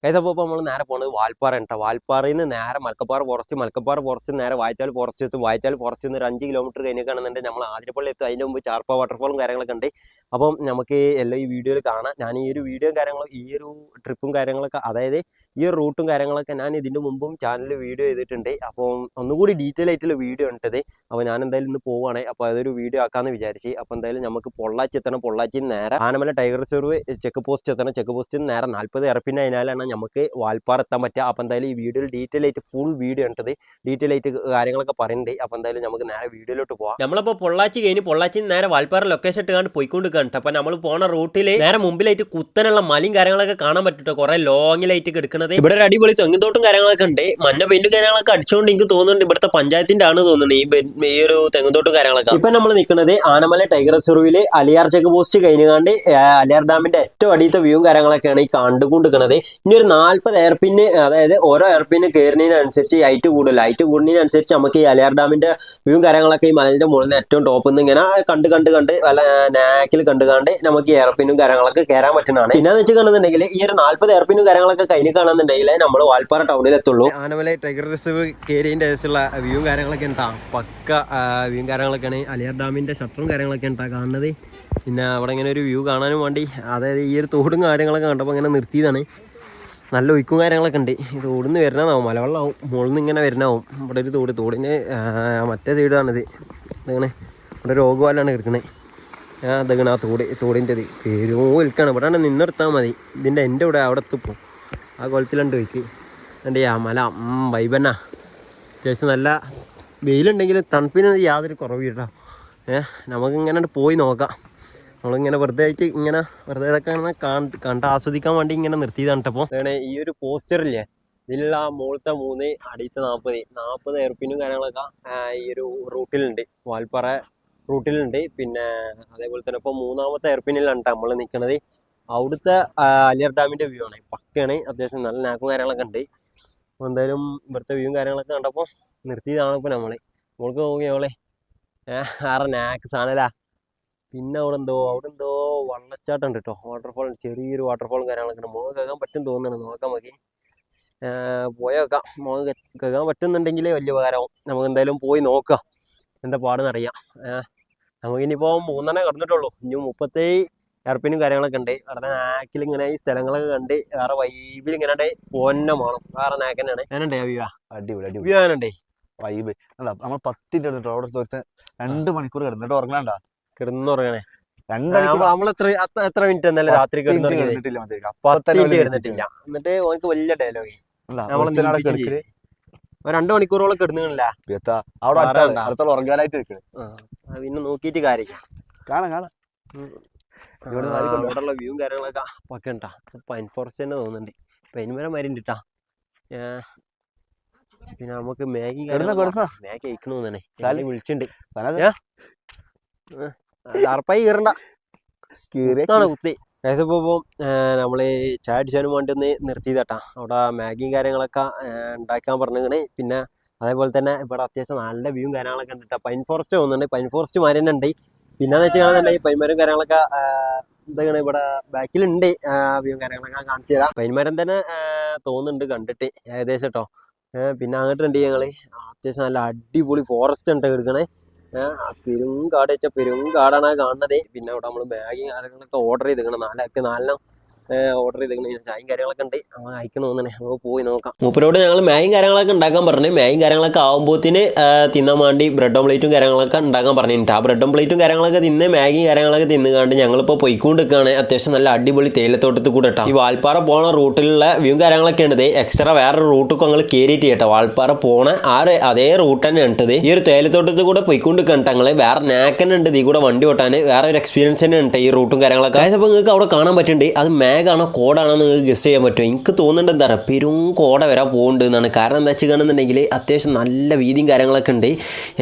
അപ്പോൾ നമ്മൾ നേരെ പോകുന്നത് വാൽപ്പാറ കേട്ടോ. വാൽപ്പാറയിൽ നിന്ന് നേരെ മലക്കപ്പാറ ഫോറസ്റ്റ് നേരെ വായച്ചാൽ ഫോറസ്റ്റ് എത്തും. വായച്ചാൽ ഫോറസ്റ്റ് നിന്ന് ഒരു 5 കിലോമീറ്റർ കഴിഞ്ഞിട്ടാണെന്നുണ്ടെങ്കിൽ നമ്മൾ ആതിരപ്പള്ളി എത്തും. അതിൻ്റെ മുമ്പ് ചാർപ്പ വാട്ടർഫോളും കാര്യങ്ങളൊക്കെ ഉണ്ട്. അപ്പം നമുക്ക് എല്ലാം ഈ വീഡിയോയിൽ കാണാം. ഞാൻ ഈ ഒരു വീഡിയോയും കാര്യങ്ങളും ഈ ഒരു ട്രിപ്പും കാര്യങ്ങളൊക്കെ, അതായത് ഈ ഒരു റൂട്ടും കാര്യങ്ങളൊക്കെ ഞാൻ ഇതിൻ്റെ മുമ്പും ചാനലിൽ വീഡിയോ ചെയ്തിട്ടുണ്ട്. അപ്പം ഒന്നുകൂടി ഡീറ്റെയിൽ ആയിട്ടുള്ള വീഡിയോ ഉണ്ടത്. അപ്പോൾ ഞാൻ എന്തായാലും ഇന്ന് പോവുകയാണ്. അപ്പോൾ അതൊരു വീഡിയോ ആക്കാമെന്ന് വിചാരിച്ച്. അപ്പോൾ എന്തായാലും നമുക്ക് പൊള്ളാച്ചി എത്തണം. പൊള്ളാച്ചിയിൽ നേരെ Anamalai tiger reserve check post എത്തണം. ചെക്ക് പോസ്റ്റിൽ നേരെ 40 ഇറപ്പിൻ്റെ അതിനാലാണ് നമുക്ക് വാൽപ്പാറ എത്താൻ പറ്റുക. അപ്പോൾ എന്തായാലും ഈ വീഡിയോയിൽ ഡീറ്റെയിൽ ആയിട്ട് ഫുൾ വീഡിയോ ഉണ്ടത്, ഡീറ്റെയിൽ ആയിട്ട് കാര്യങ്ങളൊക്കെ പറയുന്നുണ്ട്. അപ്പോൾ എന്തായാലും നമുക്ക് നേരെ വീഡിയോയിലോട്ട് പോകാം. നമ്മളിപ്പോൾ പൊള്ളാച്ചി കഴിഞ്ഞ് പൊള്ളാച്ചി നേരെ വാൽപ്പാറ ലൊക്കേഷൻ ഇട്ട് കണ്ട് പോയിക്കൊണ്ടിരിക്കുകയാണ്. അപ്പോൾ നമ്മൾ പോണ റൂട്ടിൽ നേരെ മുമ്പിലായിട്ട് കുത്തനുള്ള മലയും കാര്യങ്ങളൊക്കെ കാണാൻ പറ്റും. കുറെ ലോങ്ങിലായിട്ട് കിടക്കുന്നത്. ഇവിടെ ഒരു അടിപൊളി തെങ്ങുതോട്ടും കാര്യങ്ങളൊക്കെ ഉണ്ട്. മഞ്ഞ പെയിന്റും കാര്യങ്ങളൊക്കെ അടിച്ചുകൊണ്ട് എനിക്ക് തോന്നുന്നുണ്ട് ഇവിടുത്തെ പഞ്ചായത്തിന്റെ ആണ് തോന്നുന്നുണ്ട് ഈ ഒരു തെങ്ങുതോട്ടും കാര്യങ്ങളൊക്കെ. ഇപ്പൊ നമ്മൾ നിൽക്കുന്നത് ആനമല ടൈഗർ റിസർവില് അലിയാർ ചെക്ക് പോസ്റ്റ് കഴിഞ്ഞാണ്ട് അലിയാർ ഡാമിന്റെ ഏറ്റവും അടിയത്തെ വ്യൂവും കാര്യങ്ങളൊക്കെയാണ് ഈ കണ്ടുകൊണ്ടിരിക്കുന്നത്. ഇനി ഒരു 40 എയർപിന്, അതായത് ഓരോ എയർപിന് കയറുന്നതിനനുസരിച്ച് ഹൈറ്റ് കൂടുന്നതിനനുസരിച്ച് നമുക്ക് ഈ അലിയാർ ഡാമിന്റെ വ്യൂവും കാര്യങ്ങളൊക്കെ ഈ മലന്റെ മുകളിൽ നിന്ന് ഏറ്റവും ടോപ്പിൽ നിന്ന് ഇങ്ങനെ കണ്ട് വല്ല നാക്കിൽ കണ്ടുകാണ്ട് നമുക്ക് ഈ എയർപിനും കാര്യങ്ങളൊക്കെ കയറാൻ പറ്റുന്നതാണ്. പിന്നെ വെച്ച് കാണുന്നുണ്ടെങ്കിൽ ഈ ഒരു 40 എയർപിനും കാര്യങ്ങളൊക്കെ കഴിഞ്ഞ് കാണുന്നുണ്ടെങ്കിൽ നമ്മൾ വാൽപ്പാറ ടൗണിൽ എത്തുള്ളൂ. ആനമല ടൈഗർ റിസർവ് കയറിയതിന്റെ ശേഷമുള്ള വ്യൂവും കാര്യങ്ങളൊക്കെ ഉണ്ടാകും. പക്ക വ്യൂവും കാര്യങ്ങളൊക്കെയാണ്. അലിയാർ ഡാമിന്റെ ഷട്ടറും കാര്യങ്ങളൊക്കെ ഉണ്ടാകും കാണുന്നത്. പിന്നെ അവിടെ ഇങ്ങനെ ഒരു വ്യൂ കാണാനും വേണ്ടി, അതായത് ഈ ഒരു തോടും കാര്യങ്ങളൊക്കെ കണ്ടപ്പോൾ ഇങ്ങനെ നിർത്തിയതാണ്. നല്ല ഒഴുക്കും കാര്യങ്ങളൊക്കെ ഉണ്ട്. ഇത് തോടിന്ന് വരുന്നതാവും, മലവെള്ളമാവും, മുകളിൽ നിന്ന് ഇങ്ങനെ വരുന്നതാവും. ഇവിടെ ഒരു തോടിന് മറ്റേ സൈഡാണിത്. ഇതങ്ങനെ ഇവിടെ ഒരു ഓഗുവാലാണ് കിടക്കണേ. അതങ്ങനെ ആ തോടിൻ്റെത് പേരും വിൽക്കാണ്. ഇവിടെ നിന്നെടുത്താൽ മതി. ഇതിൻ്റെ എൻ്റെ ഇവിടെ അവിടെ എത്തിപ്പോൾ ആ കുളത്തിലുണ്ട് ഒഴുക്ക്. എൻ്റെ ആ മല വൈബന്നാ. അത്യാവശ്യം നല്ല വെയിലുണ്ടെങ്കിലും തണുപ്പിന് യാതൊരു കുറവില്ല. നമുക്കിങ്ങനെ പോയി നോക്കാം. നമ്മളിങ്ങനെ വെറുതെ ആയിട്ട് വെറുതെ ഇതൊക്കെ കണ്ട് ആസ്വദിക്കാൻ വേണ്ടി ഇങ്ങനെ നിർത്തിയതാണ്. അപ്പോൾ ഈ ഒരു പോസ്റ്ററില്ലേ, ഇതിലുള്ള മുകളിലത്തെ 3 അടിയത്തെ 40 എയർപിനും കാര്യങ്ങളൊക്കെ ഈ ഒരു റൂട്ടിലുണ്ട്, വാൽപ്പാറ റൂട്ടിലുണ്ട്. പിന്നെ അതേപോലെ തന്നെ ഇപ്പോൾ 3ാമത്തെ എയർപിനിലാണ് നമ്മൾ നിൽക്കുന്നത്. അവിടുത്തെ അലിയാർ ഡാമിൻ്റെ വ്യൂ ആണ്. പക്കയാണ്. അത്യാവശ്യം നല്ല നാക്കും കാര്യങ്ങളൊക്കെ ഉണ്ട്. അപ്പോൾ എന്തായാലും ഇവിടുത്തെ വ്യൂവും കാര്യങ്ങളൊക്കെ കണ്ടപ്പോൾ നിർത്തിയതാണ്. ഇപ്പോൾ നമ്മൾക്ക് നോക്കിയോളെ ആറെ നാക്ക് സാധനല്ല. പിന്നെ അവിടെ എന്തോ വെള്ളച്ചാട്ടം ഉണ്ട് കേട്ടോ. വാട്ടർഫോൾ, ചെറിയൊരു വാട്ടർഫോളും കാര്യങ്ങളൊക്കെ ഉണ്ട്. മുഖം കേൾക്കാൻ പറ്റും തോന്നുന്നുണ്ട്. നോക്കാം മതി, പോയേക്കാം. മുഖം കേൾക്കാൻ പറ്റുന്നുണ്ടെങ്കിൽ വലിയ ഉപകാരമാവും. നമുക്ക് എന്തായാലും പോയി നോക്കാം എന്താ പാടെന്നറിയാം. നമുക്കിനിപ്പോൾ 3 കടന്നിട്ടുള്ളൂ. ഇനി 37 എയർപിനും കാര്യങ്ങളൊക്കെ ഉണ്ട്. അവിടെ നാക്കിൽ ഇങ്ങനെ ഈ സ്ഥലങ്ങളൊക്കെ കണ്ട് വേറെ വൈബിൽ ഇങ്ങനെ പോന്നെ വേണം. വേറെ നാക്ക് തന്നെയാണ്. ഞാനുണ്ടേ വ്യൂ വ്യൂ ഞാനുണ്ടേ വൈബ്. അല്ല നമ്മൾ 10 എടുത്തിട്ടോ അവിടെ 2 മണിക്കൂർ കിടന്നിട്ട് കിടന്നുറങ്ങണേ. എത്ര മിനിറ്റ് എന്നല്ലേ രാത്രി കിടന്നിട്ടില്ല. കിടന്നിട്ടില്ല. എന്നിട്ട് ഓനക്ക് വലിയ ഡയലോഗ് 2 മണിക്കൂറോളം കിടന്നില്ല. ഉറങ്ങാനായിട്ട് പിന്നെ നോക്കിയിട്ട് കാര്യമില്ല. കാണാം. ഇവിടെയുള്ള വ്യൂവും കാര്യങ്ങളൊക്കെ പക്ക ഉണ്ടാ. പൈൻ ഫോറസ്റ്റ് തന്നെ തോന്നുന്നുണ്ട്. പൈൻമരം മരുണ്ട് കേട്ടാ. പിന്നെ നമുക്ക് മാഗി അയക്കണമെന്നാണ് വിളിച്ചിട്ടുണ്ട്. അറപ്പായി കീറണ്ട കുത്തി. ഇപ്പോൾ നമ്മൾ ചായ അടിച്ചാനും വേണ്ടി ഒന്ന് നിർത്തിയതാട്ടാ. അവിടെ മാഗിയും കാര്യങ്ങളൊക്കെ ഉണ്ടാക്കാൻ പറഞ്ഞിങ്ങനെ. പിന്നെ അതേപോലെ തന്നെ ഇവിടെ അത്യാവശ്യം നല്ല വ്യൂവും കാര്യങ്ങളൊക്കെ ഉണ്ട് കേട്ടോ. പൈൻ ഫോറസ്റ്റ് തോന്നുന്നുണ്ട്. പൈൻ ഫോറസ്റ്റ് മാറി തന്നെ ഉണ്ട്. പിന്നെന്ന് വെച്ച് കാണുന്നുണ്ടെങ്കിൽ പൈൻമരം കാര്യങ്ങളൊക്കെ എന്താണ് ഇവിടെ ബാക്കിലുണ്ട്. വ്യൂവും കാര്യങ്ങളൊക്കെ കാണിച്ചു തരാം. പൈൻമരം തന്നെ തോന്നുന്നുണ്ട് കണ്ടിട്ട് ഏകദേശം കേട്ടോ. പിന്നെ അങ്ങോട്ടുണ്ട് ഞങ്ങൾ അത്യാവശ്യം നല്ല അടിപൊളി ഫോറസ്റ്റ് ഉണ്ട് എടുക്കണേ. പെരുങ്കാട് വെച്ചാൽ പെരുങ്കാടാണ് കാണുന്നത്. പിന്നെ അവിടെ നമ്മൾ ബാഗും കാര്യങ്ങളൊക്കെ ഓർഡർ ചെയ്തിരിക്കണം. 4 ഓർഡർ ചെയ്തിരിക്കണം. ചായയും കാര്യങ്ങളൊക്കെ ഉണ്ട്. അവൻ അയക്കണമെന്ന് തോന്നണേ. നമുക്ക് പോയി നോക്കാം. മൂപ്പരോട് ഞങ്ങൾ മാഗിയും കാര്യങ്ങളൊക്കെ ഉണ്ടാക്കാൻ പറഞ്ഞു. മാഗിയും കാര്യങ്ങളൊക്കെ ആകുമ്പോഴത്തേന് തിന്നാൻ വേണ്ടി ബ്രെഡ് ഓംപ്ലേറ്റും കാര്യങ്ങളൊക്കെ ഉണ്ടാക്കാൻ പറഞ്ഞിട്ടുണ്ട്. ആ ബ്രെഡ് ഓംപ്ലേറ്റും കാര്യങ്ങളൊക്കെ തിന്ന് മാഗിയും കാര്യങ്ങളൊക്കെ തിന്നുകാണ്ട് ഞങ്ങളിപ്പോൾ പോയിക്കൊണ്ടിരിക്കുകയാണ്. അത്യാവശ്യം നല്ല അടിപൊളി തേയിലത്തോട്ടത്തിൽ കൂടെ കേട്ടോ. ഈ വാൽപ്പാറ പോണ റൂട്ടിലുള്ള വ്യൂവും കാര്യങ്ങളൊക്കെ ഉണ്ട്. എക്സ്ട്രാ വേറെ റൂട്ടൊക്കെ ഞങ്ങൾ കയറിയിട്ട് കേട്ടോ. വാൽപ്പാറ പോണ അതേ റൂട്ട് തന്നെ ഉണ്ടത്. ഈ ഒരു തേയിലത്തോട്ടത്തിൽ കൂടെ പോയിക്കൊണ്ടിരിക്കുകയാണ്. ഞങ്ങൾ വേറെ നാക്കന്നെ ഉണ്ട് ഈ കൂടെ വണ്ടി ഓട്ടാൻ. വേറെ ഒരു എക്സ്പീരിയൻസ് തന്നെ ഉണ്ട് ഈ റൂട്ടും കാര്യങ്ങളൊക്കെ. അപ്പോൾ നിങ്ങൾക്ക് അവിടെ കാണാൻ പറ്റുന്നുണ്ട്. അത് മാഗാണോ കോഡാണോ നിങ്ങൾക്ക് ഗസ് ചെയ്യാൻ പറ്റുമോ? എനിക്ക് തോന്നുന്നുണ്ട് എന്താ പറയുക, പെരും കോട വരാൻ പോകുന്നുണ്ട് എന്നാണ്. കാരണം എന്താ വെച്ച് കാണുന്നുണ്ടെങ്കിൽ അത്യാവശ്യം നല്ല വീതിയും കാര്യങ്ങളൊക്കെ ഉണ്ട്.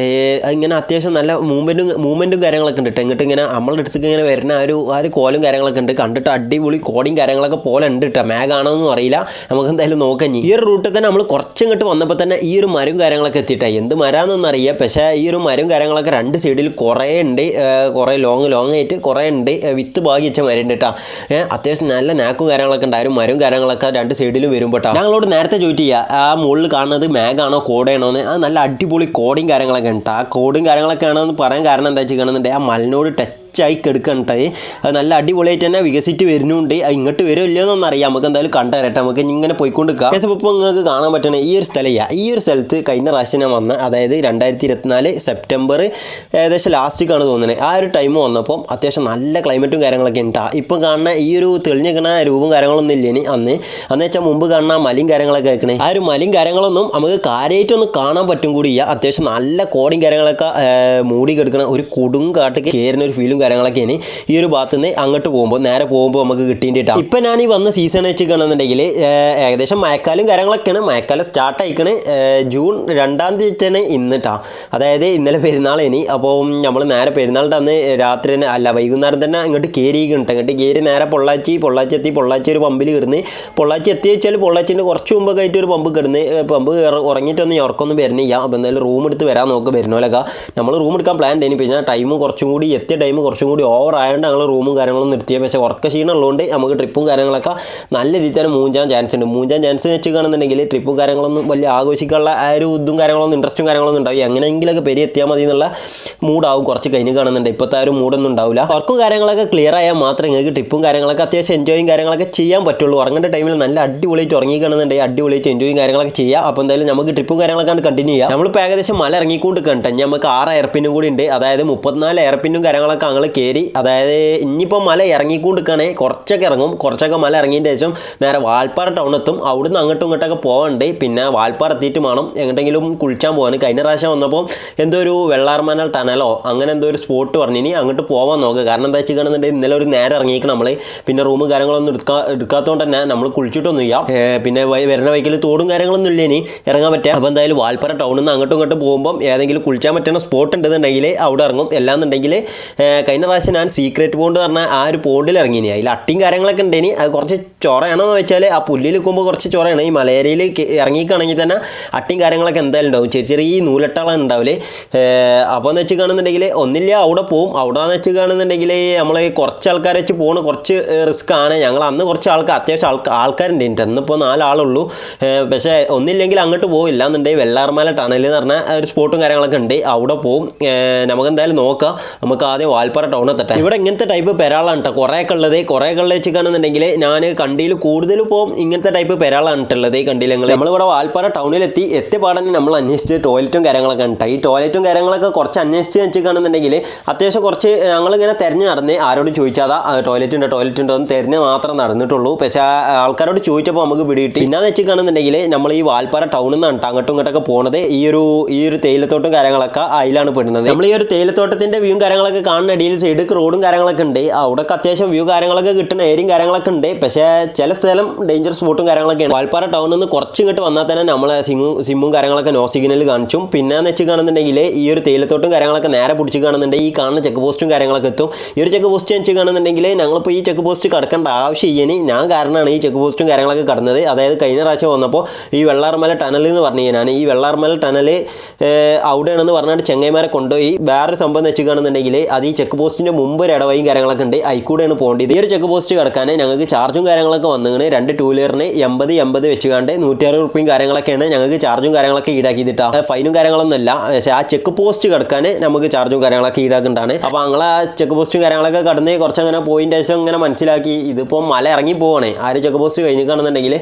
ഇങ്ങനെ അത്യാവശ്യം നല്ല മൂവ്മെൻറ്റും കാര്യങ്ങളൊക്കെ ഉണ്ട്. ഇങ്ങോട്ട് ഇങ്ങനെ നമ്മളുടെ അടുത്തേക്ക് ഇങ്ങനെ വരുന്ന ആ ഒരു കോലും കാര്യങ്ങളൊക്കെ ഉണ്ട്. കണ്ടിട്ട് അടിപൊളി കോടിയും കാര്യങ്ങളൊക്കെ പോലെ ഉണ്ട് കേട്ടോ. മാഗാണോ എന്നും അറിയില്ല. നമുക്ക് എന്തായാലും നോക്കാം. ഈ ഒരു റൂട്ടിൽ തന്നെ നമ്മൾ കുറച്ചിങ്ങോട്ട് വന്നപ്പോൾ തന്നെ ഈ ഒരു മരവും കാര്യങ്ങളൊക്കെ എത്തിയിട്ടാണ്. എന്ത് മരമാണെന്നൊന്നും അറിയാം. പക്ഷേ ഈ ഒരു മരവും കാര്യങ്ങളൊക്കെ 2 സൈഡിൽ കുറേ ഉണ്ട്. കുറേ ലോങ് ആയിട്ട് കുറേ ഉണ്ട്. വിത്ത് ഭാഗി വെച്ച മരം ഉണ്ട് കേട്ടോ. അത്യാവശ്യം നല്ല നല്ല നാക്കും കാര്യങ്ങളൊക്കെ ഉണ്ടായിരുന്നു മരവും കാര്യങ്ങളൊക്കെ രണ്ട് സൈഡിലും വരുമ്പോൾ ഞങ്ങളോട് നേരത്തെ ചോദിച്ചു ആ മുകളിൽ കാണുന്നത് മേഘാണോ കോടയാണോ എന്ന് അത് നല്ല അടിപൊളി കോടയും കാര്യങ്ങളൊക്കെ ഉണ്ട് ആ കോടയും കാര്യങ്ങളൊക്കെ ആണെന്ന് പറയാൻ കാരണം എന്താ വെച്ചാൽ കാണുന്നുണ്ട് ആ മലിനോട് ടച്ചായി കിടക്കണ്ടായി അത് നല്ല അടിപൊളിയായിട്ട് തന്നെ വികസിച്ച് വരുന്നുണ്ട് ഇങ്ങോട്ട് വരുമല്ലോന്നൊന്നും അറിയാം നമുക്ക് എന്തായാലും കണ്ടുതരട്ടെ നമുക്ക് ഇങ്ങനെ പോയിക്കൊണ്ടിരിക്കാം ഇപ്പോൾ നിങ്ങൾക്ക് കാണാൻ പറ്റണ ഈ ഒരു സ്ഥലമില്ല ഈ ഒരു സ്ഥലത്ത് കഴിഞ്ഞ പ്രാവശ്യം ഞാൻ വന്ന അതായത് 2024 സെപ്റ്റംബർ ഏകദേശം ലാസ്റ്റിക്കാണ് തോന്നുന്നത് ആ ഒരു ടൈം വന്നപ്പോൾ അത്യാവശ്യം നല്ല ക്ലൈമറ്റും കാര്യങ്ങളൊക്കെ ഉണ്ടാകും ഇപ്പം കാണുന്ന ഈ ഒരു തെളിഞ്ഞിരിക്കണ രൂപം കാര്യങ്ങളൊന്നും ഇല്ല ഇനി അന്ന് വെച്ചാൽ മുമ്പ് കാണുന്ന മലയും കാര്യങ്ങളൊക്കെ കേൾക്കണേ ആ ഒരു മലയും കാര്യങ്ങളൊന്നും നമുക്ക് കാര്യമായിട്ടൊന്നും കാണാൻ പറ്റും കൂടി ഇല്ല അത്യാവശ്യം നല്ല കോടയും കാര്യങ്ങളൊക്കെ മൂടി കിടക്കണ ഒരു കൊടുങ്കാട്ടൊക്കെ കയറുന്ന ഒരു ഫീലും കാര്യങ്ങളൊക്കെയാണ് ഈ ഒരു ഭാഗത്ത് നിന്ന് അങ്ങോട്ട് പോകുമ്പോൾ നേരെ പോകുമ്പോൾ നമുക്ക് കിട്ടിയിട്ടാണ് ഇപ്പം ഞാൻ ഈ വന്ന സീസൺ വെച്ച് കാണുന്നുണ്ടെങ്കിൽ ഏകദേശം മഴക്കാലം കാര്യങ്ങളൊക്കെയാണ് മഴക്കാലം സ്റ്റാർട്ട് ആയിക്കണ് ജൂൺ 2-ാം തീയതിയാണ് ഇന്നിട്ടാ അതായത് ഇന്നലെ പെരുന്നാളേനി അപ്പോൾ നമ്മൾ നേരെ പെരുന്നാളിൻ്റെ അന്ന് രാത്രി തന്നെ അല്ല വൈകുന്നേരം തന്നെ ഇങ്ങോട്ട് കയറിയിട്ടുണ്ട് ഇങ്ങോട്ട് കയറി നേരെ പൊള്ളാച്ചി എത്തി പൊള്ളാച്ചി ഒരു പമ്പിൽ കിടന്ന് പൊള്ളാച്ചി എത്തി വെച്ചാൽ പൊള്ളാച്ചിൻ്റെ കുറച്ച് മുമ്പൊക്കെ ആയിട്ട് ഒരു പമ്പ് കിടന്ന് പമ്പ് ഉറങ്ങിയിട്ടൊന്നും ഉറക്കൊന്നും വരുന്നില്ല അപ്പോൾ എന്തായാലും റൂം എടുത്ത് വരാൻ നോക്ക് വരുന്നോലൊക്കെ നമ്മൾ റൂം എടുക്കാൻ പ്ലാൻ ഉണ്ടായിരുന്നു പിന്നെ ടൈം കുറച്ചും കൂടി എത്തിയ ടൈം കുറച്ചും കൂടി ഓവർ ആയതുകൊണ്ട് ഞങ്ങൾ റൂമും കാര്യങ്ങളും നിർത്തിയത് പക്ഷേ ഉറക്ക ക്ഷീണം ഉള്ളതുകൊണ്ട് നമുക്ക് ട്രിപ്പും കാര്യങ്ങളൊക്കെ നല്ല രീതിയിൽ മൂഞ്ചാൻ ചാൻസ് ഉണ്ട് മൂഞ്ചാൻ ചാൻസ് വെച്ച് കാണുന്നുണ്ടെങ്കിൽ ട്രിപ്പും കാര്യങ്ങളൊന്നും വലിയ ആഘോഷിക്കാനുള്ള ആ ഒരു ഇതും കാര്യങ്ങളൊന്നും ഇൻട്രസ്റ്റും കാര്യങ്ങളൊന്നും ഉണ്ടാവും എങ്ങനെയെങ്കിലൊക്കെ പെരി എത്തിയാൽ മതി എന്നുള്ള മൂഡാവും കുറച്ച് കഴിഞ്ഞ് കാണുന്നുണ്ട് ഇപ്പോഴത്തെ ആ ഒരു മൂഡൊന്നും ഉണ്ടാവില്ല ഉറക്കും കാര്യങ്ങളൊക്കെ ക്ലിയർ ആയാൽ മാത്രമേ നിങ്ങൾക്ക് ട്രിപ്പും കാര്യങ്ങളൊക്കെ അത്യാവശ്യം എൻജോയും കാര്യങ്ങളൊക്കെ ചെയ്യാൻ പറ്റുള്ളൂ ഉറങ്ങേണ്ട ടൈമിൽ നല്ല അടിപൊളിയായിട്ട് ഉറങ്ങി കാണുന്നുണ്ടെങ്കിൽ അടിപൊളിയായിട്ട് എൻജോയും കാര്യങ്ങളൊക്കെ ചെയ്യാം അപ്പോൾ എന്തായാലും നമുക്ക് ട്രിപ്പും കാര്യങ്ങളൊക്കെ കണ്ടിന്യൂ ചെയ്യാം നമ്മളിപ്പോൾ ഏകദേശം മല ഇറങ്ങിക്കൊണ്ട് കണ്ടേ നമുക്ക് 6 എയർപിന്നും കൂടി ഉണ്ട് അതായത് 34 എയർപിന്നും കാര്യങ്ങളൊക്കെ ഞങ്ങൾ കയറി അതായത് ഇനിയിപ്പോൾ മല ഇറങ്ങിക്കൊണ്ടിരിക്കുകയാണെ കുറച്ചൊക്കെ ഇറങ്ങും കുറച്ചൊക്കെ മല ഇറങ്ങിയതിൻ്റെ ശേഷം നേരെ വാൽപ്പാറ ടൗൺ എത്തും അവിടുന്ന് അങ്ങോട്ടും ഇങ്ങോട്ടൊക്കെ പോകണ്ട് പിന്നെ വാൽപ്പാറ എത്തിയിട്ട് വേണം എങ്ങോട്ടെങ്കിലും കുളിച്ചാൻ പോകാൻ കഴിഞ്ഞ പ്രാവശ്യം വന്നപ്പോൾ എന്തോ ഒരു വെള്ളാർമണൽ ടണലോ അങ്ങനെ എന്തോ ഒരു സ്പോട്ട് പറഞ്ഞു ഇനി അങ്ങോട്ട് പോകാൻ നോക്കുക കാരണം എന്താ വെച്ച് കാണുന്നുണ്ടെങ്കിൽ ഇന്നലെ ഒരു നേരെ ഇറങ്ങിയിരിക്കണം നമ്മൾ പിന്നെ റൂം കാര്യങ്ങളൊന്നും എടുക്കാത്തതുകൊണ്ട് തന്നെ നമ്മൾ കുളിച്ചിട്ടൊന്നും ചെയ്യാം പിന്നെ വരുന്ന വൈക്കിൽ തോടും കാര്യങ്ങളൊന്നും ഇല്ല ഇനി ഇറങ്ങാൻ പറ്റുക അപ്പോൾ എന്തായാലും വാൽപ്പാറ ടൗണിൽ നിന്ന് അങ്ങോട്ടും ഇങ്ങോട്ട് പോകുമ്പോൾ ഏതെങ്കിലും കുളിച്ചാൻ പറ്റുന്ന സ്പോട്ട് ഉണ്ടെന്നുണ്ടെങ്കിൽ അവിടെ ഇറങ്ങും എല്ലാന്നുണ്ടെങ്കിൽ കഴിഞ്ഞ പ്രാവശ്യം ഞാൻ സീക്രട്ട് പോണ്ട് പറഞ്ഞാൽ ആ ഒരു പോണ്ടിൽ ഇറങ്ങിനി അതിൽ അട്ടിയും കാര്യങ്ങളൊക്കെ ഉണ്ടേനി അത് കുറച്ച് ചൊറയാണോ എന്ന് വെച്ചാൽ ആ പുല്ലിൽ നിൽക്കുമ്പോൾ കുറച്ച് ചൊറയാണ് ഈ മലയേരിയയിൽ ഇറങ്ങിക്കുകയാണെങ്കിൽ തന്നെ അട്ടിയും കാര്യങ്ങളൊക്കെ എന്തായാലും ഉണ്ടാവും ചെറിയ ചെറിയ നൂലട്ടകളാണ് ഉണ്ടാവില്ലേ അപ്പോൾ എന്ന് വെച്ച് കാണുന്നുണ്ടെങ്കിൽ ഒന്നില്ല അവിടെ പോവും അവിടെ എന്ന് വെച്ച് കാണുന്നുണ്ടെങ്കിൽ നമ്മൾ കുറച്ച് ആൾക്കാരെ വെച്ച് പോകുന്ന കുറച്ച് റിസ്ക് ആണ് ഞങ്ങൾ അന്ന് കുറച്ച് അത്യാവശ്യം ആൾക്കാരുണ്ട് എന്നിപ്പോൾ 4 ആളുള്ളൂ പക്ഷേ ഒന്നില്ലെങ്കിൽ അങ്ങോട്ട് പോവില്ല എന്നുണ്ടെങ്കിൽ വെള്ളാർമല ടണൽ എന്ന് പറഞ്ഞാൽ ഒരു സ്പോട്ടും കാര്യങ്ങളൊക്കെ ഉണ്ട് അവിടെ പോവും നമുക്ക് എന്തായാലും നോക്കാം നമുക്ക് ആദ്യം വാൽപ്പാറ ടൗൺ എത്തട്ടെ ഇവിടെ ഇങ്ങനത്തെ ടൈപ്പ് പെരാളാണ് കേട്ടോ കുറേയൊക്കെ ഉള്ളത് വെച്ച് കാണുന്നുണ്ടെങ്കിൽ ഞാൻ കണ്ടിയിൽ കൂടുതൽ പോകും ഇങ്ങനത്തെ ടൈപ്പ് പെരാളാണ് ഉള്ളത് ഈ കണ്ടിയിൽ നമ്മളിവിടെ വാൽപ്പാറ ടൗണിലെത്തി എത്തിയ പാടന്നെ നമ്മൾ അന്വേഷിച്ച് ടോയ്ലറ്റും കാര്യങ്ങളൊക്കെ ഉണ്ട് ഈ ടോയ്ലറ്റും കാര്യങ്ങളൊക്കെ കുറച്ച് അന്വേഷിച്ച് വെച്ച് കാണുന്നുണ്ടെങ്കിൽ അത്യാവശ്യം കുറച്ച് ഞങ്ങളിങ്ങനെ തിരഞ്ഞ് നടന്ന് ആരോട് ചോദിച്ചാൽ ടോയ്ലറ്റ് ഉണ്ടോ എന്ന് തിരഞ്ഞ് മാത്രം നടന്നിട്ടുള്ളൂ പക്ഷേ ആൾക്കാരോട് ചോദിച്ചപ്പോൾ നമുക്ക് പിടികിട്ടി പിന്നെന്ന് വെച്ച് കാണുന്നുണ്ടെങ്കിൽ നമ്മൾ ഈ വാൽപ്പാറ ടൗണിൽ നിന്നാണ് അങ്ങോട്ടും ഇങ്ങോട്ടൊക്കെ പോകുന്നത് ഈ ഒരു തേയിലത്തോട്ടും കാര്യങ്ങളൊക്കെ അതിലാണ് പെടുന്നത് നമ്മൾ ഈ ഒരു തേയിലത്തോട്ടത്തിൻ്റെ വ്യൂവും കാര്യങ്ങളൊക്കെ കാണുന്ന ഇടയിൽ സൈഡിൽ റോഡും കാര്യങ്ങളൊക്കെ ഉണ്ട് അവിടെയൊക്കെ അത്യാവശ്യം വ്യൂ കാര്യങ്ങളൊക്കെ കിട്ടുന്ന ഏരിയയും കാര്യങ്ങളൊക്കെ ഉണ്ട് പക്ഷേ ചില സ്ഥലം ഡേഞ്ചർ സ്പോട്ടും കാര്യങ്ങളൊക്കെയാണ് വാൽപ്പാറ ടൗണിൽ നിന്ന് കുറച്ച് ഇങ്ങോട്ട് വന്നാൽ തന്നെ നമ്മളെ സിമ്മും കാര്യങ്ങളൊക്കെ നോ സിഗ്നൽ കാണിച്ചും പിന്നെന്ന് വെച്ച് കാണുന്നുണ്ടെങ്കിൽ ഈ ഒരു തേയിലത്തോട്ടും കാര്യങ്ങളൊക്കെ നേരെ പിടിച്ച് കാണുന്നുണ്ടെങ്കിൽ ഈ കാണുന്ന ചെക്ക് പോസ്റ്റും കാര്യങ്ങളൊക്കെ എത്തും ഈ ഒരു ചെക്ക് പോസ്റ്റ് വെച്ച് കാണുന്നുണ്ടെങ്കിൽ ഞങ്ങളിപ്പോൾ ഈ ചെക്ക് പോസ്റ്റ് കടക്കേണ്ട ആവശ്യമില്ല ഞാൻ കാരണമാണ് ഈ ചെക്ക് പോസ്റ്റും കാര്യങ്ങളൊക്കെ കടന്നത് അതായത് കഴിഞ്ഞ പ്രാവശ്യം വന്നപ്പോൾ ഈ വെള്ളാർമല ടണൽ എന്ന് പറഞ്ഞു ഞാൻ ഈ വെള്ളാർമല ടണൽ അവിടെയാണെന്ന് പറഞ്ഞിട്ട് ചെങ്ങൈമാരെ കൊണ്ടുപോയി വേറൊരു സംഭവം വെച്ച് കാണുന്നുണ്ടെങ്കിൽ അത് ഈ ചെക്ക് പോസ്റ്റിൻ്റെ മുമ്പ് ഒരു ഇടവയും കാര്യങ്ങളൊക്കെ ഉണ്ട് അതിക്കൂടെയാണ് പോകേണ്ടത് ഈ ഒരു ചെക്ക് പോസ്റ്റ് കിടക്കാൻ ഞങ്ങൾക്ക് ചാർജും കാര്യങ്ങളൊക്കെ വന്നിങ്ങനെ 2 ടൂ വീലറിന് 80 വെച്ച് കണ്ട് 160 റുപ്യയും കാര്യങ്ങളൊക്കെയാണ് ഞങ്ങൾക്ക് ചാർജും കാര്യങ്ങളൊക്കെ ഈടാക്കിയിട്ടാണ് ഫൈനും കാര്യങ്ങളൊന്നും അല്ല പക്ഷേ ആ ചെക്ക് പോസ്റ്റ് കിടക്കാൻ നമുക്ക് ചാർജും കാര്യങ്ങളൊക്കെ ഈടാക്കേണ്ടതാണ് അപ്പോൾ ഞങ്ങൾ ആ ചെക്ക് പോസ്റ്റും കാര്യങ്ങളൊക്കെ കടന്ന് കുറച്ചങ്ങനെ പോയിൻ്റെ ശേഷം ഇങ്ങനെ മനസ്സിലാക്കി ഇതിപ്പോൾ മല ഇറങ്ങി പോകണേ ആ ഒരു ചെക്ക് പോസ്റ്റ് കഴിഞ്ഞിട്ടാണെന്നുണ്ടെങ്കിൽ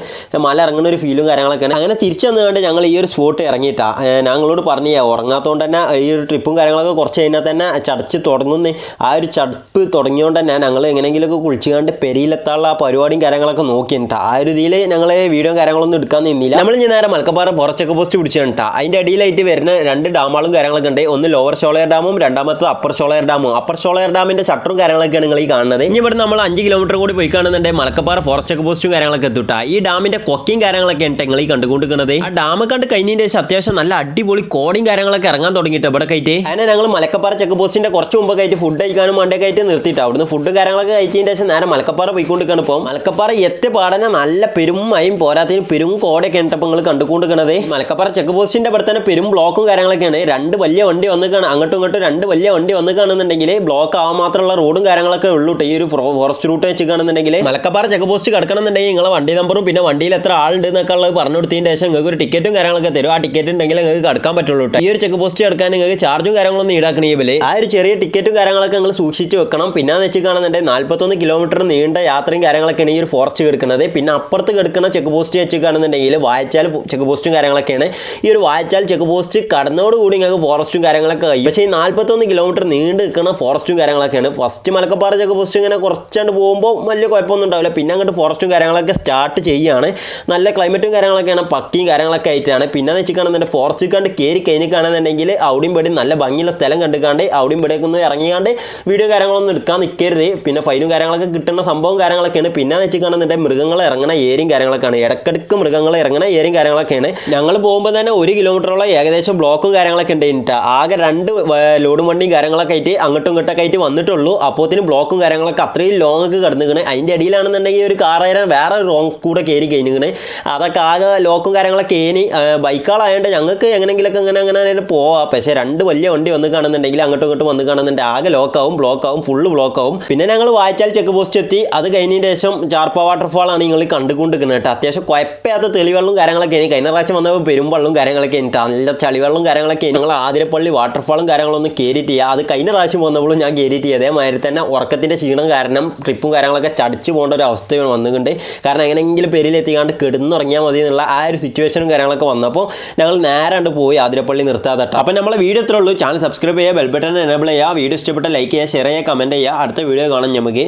മല ഇറങ്ങുന്ന ഒരു ഫീലും കാര്യങ്ങളൊക്കെയാണ് അങ്ങനെ തിരിച്ചു വന്നുകൊണ്ട് ഞങ്ങൾ ഈ ഒരു സ്പോട്ട് ഇറങ്ങിയിട്ടാണ് ഞങ്ങളോട് പറഞ്ഞു ഉറങ്ങാത്തതുകൊണ്ട് തന്നെ ഈ ഒരു ട്രിപ്പും കാര്യങ്ങളൊക്കെ കുറച്ച് കഴിഞ്ഞാൽ തന്നെ ചടച്ച് തുടങ്ങുന്ന ആ ഒരു ചടപ്പ് തുടങ്ങിയോണ്ട് തന്നെ ഞങ്ങൾ എങ്ങനെയെങ്കിലുമൊക്കെ കുളിച്ചുകൊണ്ട് പെരിയിലെത്താനുള്ള ആ പരിപാടിയും കാര്യങ്ങളൊക്കെ നോക്കിയിട്ടാ ആ ഒരു ഇതിൽ ഞങ്ങൾ വീഡിയോ കാര്യങ്ങളൊന്നും എടുക്കാൻ നിന്നില്ല നമ്മൾ ഇനി നേരെ മലക്കപ്പാറ ഫോറസ്റ്റ് ചെക്ക് പോസ്റ്റ് പിടിച്ചിട്ടാ അതിൻ്റെ അടിയിലായിട്ട് വരുന്ന 2 ഡാമുകളും കാര്യങ്ങളൊക്കെ ഉണ്ട് ഒന്ന് ലോവർ ഷോളയർ ഡാമും രണ്ടാമത്തെ അപ്പർ ഷോളയർ ഡാമും അപ്പർ ഷോളയർ ഡാമിൻ്റെ ഷട്ടറും കാര്യങ്ങളൊക്കെയാണ് നിങ്ങൾ ഈ കാണുന്നത് ഇനി ഇവിടെ നമ്മൾ 5 കിലോമീറ്റർ കൂടി പോയി കാണുന്നുണ്ടെങ്കിൽ മലക്കപ്പാറ ഫോറസ്റ്റ് ചെക്ക് പോസ്റ്റും കാര്യങ്ങളൊക്കെ എത്തിട്ടാ ഈ ഡാമിൻ്റെ കൊക്കയും കാര്യങ്ങളൊക്കെ ഉണ്ട് നിങ്ങൾ ഈ കണ്ടുകൊണ്ടിരിക്കുന്നത് ആ ഡാം കണ്ട് കഴിഞ്ഞതിൻ്റെ ശേഷം അത്യാവശ്യം നല്ല അടിപൊളി കോടയും കാര്യങ്ങളൊക്കെ ഇറങ്ങാൻ തുടങ്ങിയിട്ട് ഇവിടെ കയറ്റി അതിനെ ഞങ്ങൾ മലക്കപ്പാറ ചെക്ക് പോസ്റ്റിൻ്റെ കുറച്ച് മുമ്പ് കയറ്റി ഫുഡ് ഫുഡ് കഴിക്കാനും മണ്ടൊക്കെ ആയിട്ട് നിർത്തിയിട്ട് അവിടുന്ന് ഫുഡും കാര്യങ്ങളൊക്കെ കഴിച്ചതിന് ശേഷം നേരെ മലക്കപ്പാറ പോയിക്കൊണ്ടിരിക്കുകയാണ്. ഇപ്പോൾ മലക്കപ്പാറ എത്തി പാടനെ നല്ല പെരും മയും പോരാത്തതിന് പെരും കോടയൊക്കെ ഉണ്ട്. അപ്പോൾ നിങ്ങൾ കണ്ടുകൊണ്ടിരിക്കണത് മലക്കപ്പാറ ചെക്ക് പോസ്റ്റിന്റെ അവിടെ തന്നെ പെരും ബ്ലോക്കും കാര്യങ്ങളൊക്കെയാണ്. രണ്ട് വലിയ വണ്ടി വന്നിക്കാണ്, അങ്ങോട്ടും ഇങ്ങോട്ടും രണ്ട് വലിയ വണ്ടി വന്നിക്കാണെന്നുണ്ടെങ്കിൽ ബ്ലോക്ക് ആവാൻ മാത്രമുള്ള റോഡും കാര്യങ്ങളൊക്കെ ഉള്ളൂ. ഈ ഒരു ഫോറസ്റ്റ് റൂട്ട് വെച്ച് കാണുന്നുണ്ടെങ്കിൽ മലക്കപ്പാറ ചെക്ക് പോസ്റ്റ് കിടക്കണമെന്നുണ്ടെങ്കിൽ നിങ്ങളെ വണ്ടി നമ്പറും പിന്നെ വണ്ടിയിൽ എത്ര ആളുണ്ട് എന്നൊക്കെ ഉള്ളത് പറഞ്ഞു കൊടുത്തതിന് ശേഷം നിങ്ങൾക്ക് ഒരു ടിക്കറ്റും കാര്യങ്ങളൊക്കെ തരും. ആ ടിക്കറ്റ് ഉണ്ടെങ്കിൽ നിങ്ങൾക്ക് കിടക്കാൻ പറ്റുള്ളൂ. ഈ ഒരു ചെക്ക് പോസ്റ്റ് കിടക്കാൻ നിങ്ങൾക്ക് ചാർജും കാര്യങ്ങളൊന്നും ഈടാക്കണേബില് ആ ഒരു ചെറിയ ടിക്കറ്റും കാര്യങ്ങളൊക്കെ നിങ്ങൾ സൂക്ഷിച്ച് വെക്കണം. പിന്നെ വെച്ച് കാണുന്നുണ്ടെങ്കിൽ 41 കിലോമീറ്റർ നീണ്ട യാത്രയും കാര്യങ്ങളൊക്കെയാണ് ഈ ഒരു ഫോറസ്റ്റ് കിടക്കുന്നത്. പിന്നെ അപ്പുറത്ത് കിടക്കുന്ന ചെക്ക് പോസ്റ്റ് വെച്ച് കാണുന്നുണ്ടെങ്കിൽ വായച്ചാൽ ചെക്ക് പോസ്റ്റും കാര്യങ്ങളൊക്കെയാണ്. ഈ ഒരു വായച്ചാൽ ചെക്ക് പോസ്റ്റ് കടന്നോടുകൂടി നിങ്ങൾക്ക് ഫോറസ്റ്റും കാര്യങ്ങളൊക്കെ കഴിയും. പക്ഷേ ഈ 41 കിലോമീറ്റർ നീണ്ട് നിൽക്കുന്ന ഫോറസ്റ്റും കാര്യങ്ങളൊക്കെയാണ്. ഫസ്റ്റ് മലക്കപ്പാറ ചെക്ക് പോസ്റ്റ് ഇങ്ങനെ കുറച്ചാണ്ട് പോകുമ്പോൾ വലിയ കുഴപ്പമൊന്നും ഉണ്ടാവില്ല. പിന്നെ അങ്ങോട്ട് ഫോറസ്റ്റും കാര്യങ്ങളൊക്കെ സ്റ്റാർട്ട് ചെയ്യുകയാണ്. നല്ല ക്ലൈമറ്റും കാര്യങ്ങളൊക്കെയാണ്, പക്കിയും കാര്യങ്ങളൊക്കെ ആയിട്ടാണ്. പിന്നെ വെച്ച് കാണുന്നുണ്ട് ഫോറസ്റ്റ് കണ്ട് കയറി കഴിഞ്ഞിട്ടാണെന്നുണ്ടെങ്കിൽ അവിടെയും പേടി നല്ല ഭംഗിയുള്ള സ്ഥലം കണ്ടുകാണ്ട് അവിടെയും പേടിയൊക്കെ ഒന്ന് ഇറങ്ങിയാണ്ട് വീഡിയോ കാര്യങ്ങളൊന്നും എടുക്കാൻ നിൽക്കരുത്. പിന്നെ ഫൈനും കാര്യങ്ങളൊക്കെ കിട്ടുന്ന സംഭവം കാര്യങ്ങളൊക്കെയാണ്. പിന്നെ വെച്ച് കാണുന്നുണ്ടെങ്കിൽ മൃഗങ്ങൾ ഇറങ്ങുന്ന ഏരിയയും കാര്യങ്ങളൊക്കെയാണ്. ഇടക്കിടക്ക് മൃഗങ്ങൾ ഇറങ്ങുന്ന ഏരിയയും കാര്യങ്ങളൊക്കെയാണ്. ഞങ്ങൾ പോകുമ്പോൾ തന്നെ 1 കിലോമീറ്ററോളം ഏകദേശം ബ്ലോക്കും കാര്യങ്ങളൊക്കെ ഉണ്ട്. ആകെ 2 ലോഡും വണ്ടിയും കാര്യങ്ങളൊക്കെ ആയിട്ട് അങ്ങോട്ടും ഇങ്ങോട്ടൊക്കെ ആയിട്ട് വന്നിട്ടുള്ളൂ. അപ്പോഴത്തേനും ബ്ലോക്കും കാര്യങ്ങളൊക്കെ അത്രയും ലോങ്ങൊക്കെ കിടന്നിക്കണ്. അതിൻ്റെ അടിയിലാണെന്നുണ്ടെങ്കിൽ ഒരു കാറേരാൻ വേറെ റോങ് കൂടെ കയറി കഴിഞ്ഞിരിക്കണ്. അതൊക്കെ ആകെ ലോക്കും കാര്യങ്ങളൊക്കെ ഏനി ബൈക്കുകളായതുകൊണ്ട് ഞങ്ങൾക്ക് എങ്ങനെയെങ്കിലൊക്കെ അങ്ങനെ പോവാം. പക്ഷേ 2 വലിയ വണ്ടി വന്ന് കാണുന്നുണ്ടെങ്കിൽ അങ്ങോട്ടും ഇങ്ങോട്ടും വന്ന് കാണുന്നുണ്ടെങ്കിൽ ആകെ ലോക്കാവും, ബ്ലോക്കാവും, ഫുള്ള് ബ്ലോക്കാവും. പിന്നെ ഞങ്ങൾ വായച്ചാൽ ചെക്ക് പോസ്റ്റ് എത്തി. അത് കഴിഞ്ഞതിന് ശേഷം ചാർപ്പ വാട്ടർഫാളാണ് നിങ്ങൾ കണ്ടുകൊണ്ടിരിക്കുന്നത് കേട്ടോ. അത്യാവശ്യം കുഴപ്പമില്ലാത്ത തെളിവെള്ളം കാര്യങ്ങളൊക്കെ കഴിഞ്ഞ പ്രാവശ്യം വന്നപ്പോൾ പെരുമ്പള്ളും കാര്യങ്ങളൊക്കെ ഉണ്ട്. നല്ല ചളിവെള്ളം കാര്യങ്ങളൊക്കെ ഞങ്ങൾ ആതിരപ്പള്ളി വാട്ടർഫാളും കാര്യങ്ങളൊന്നും കയറിയിട്ട് ചെയ്യുക. അത് കഴിഞ്ഞ പ്രാവശ്യം വന്നപ്പോഴും ഞാൻ കയറിയിട്ട് അതേമാതിരി തന്നെ ഉറക്കത്തിൻ്റെ ക്ഷീണം കാരണം ട്രിപ്പും കാര്യങ്ങളൊക്കെ ചടിച്ചു പോകേണ്ട ഒരു അവസ്ഥ വന്നിട്ടുണ്ട്. കാരണം എങ്ങനെയെങ്കിലും പെരിയിലെത്തിക്കാണ്ട് കിടന്നുറങ്ങിയാൽ മതി എന്നുള്ള ആ ഒരു സിറ്റുവേഷനും കാര്യങ്ങളൊക്കെ വന്നപ്പോൾ ഞങ്ങൾ നേരെ പോയി ആതിരപ്പള്ളി നിർത്താതെ കേട്ടോ. അപ്പോൾ നമ്മളെ വീഡിയോ ഇത്രേ ഉള്ളൂ. ചാനൽ സബ്സ്ക്രൈബ് ചെയ്യുക, ബെൽ ബട്ടൺ എനേബിൾ ചെയ്യുക, വീഡിയോ ഇഷ്ടപ്പെട്ട ലൈക്ക് ചെയ്യുക, ഷെയർ ചെയ്യുക, കമൻറ്റ് ചെയ്യുക. അടുത്ത വീഡിയോ കാണാം നമുക്ക്.